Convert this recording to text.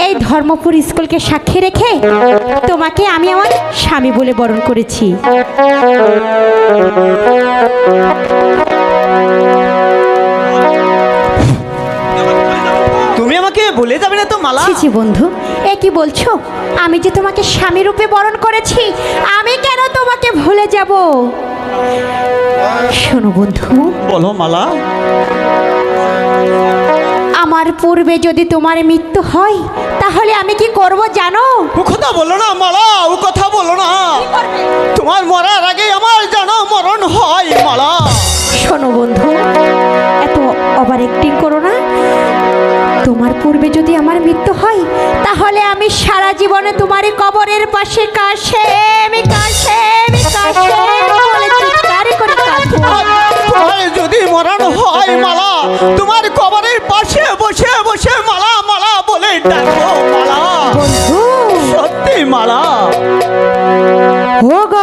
এই ধর্মপুর স্কুলকে সাক্ষী রেখে তোমাকে আমি আমার স্বামী বলে বরণ করেছি। তুমি আমাকে বলে যাবে না তো মালা? জি বন্ধু, এ কি বলছো? আমি যে তোমাকে স্বামী রূপে বরণ করেছি, আমি কেন তোমাকে ভুলে যাব? শোনো বন্ধু। বলো মালা। আমার পূর্বে যদি তোমার মৃত্যু হয় তাহলে আমি কি করব জানো? ও কথা বলো না মালা, ও কথা বলো না। তোমার মরার আগে আমার যেন মরণ হয় মালা। শোনো বন্ধু, এত ওভার অ্যাক্টিং করো না। তোমার পূর্বে যদি আমার মৃত্যু হয় তাহলে আমি সারা জীবনে তোমার কবরের পাশে কাশে আমি বলে চিৎকার করে কাঁদবো। তোমার যদি মরণ হয় মালা, তোমার কবরের পাশে বসে বসে মালা মালা বলে ডাকবো মালা। বন্ধু সত্যি মালা। ও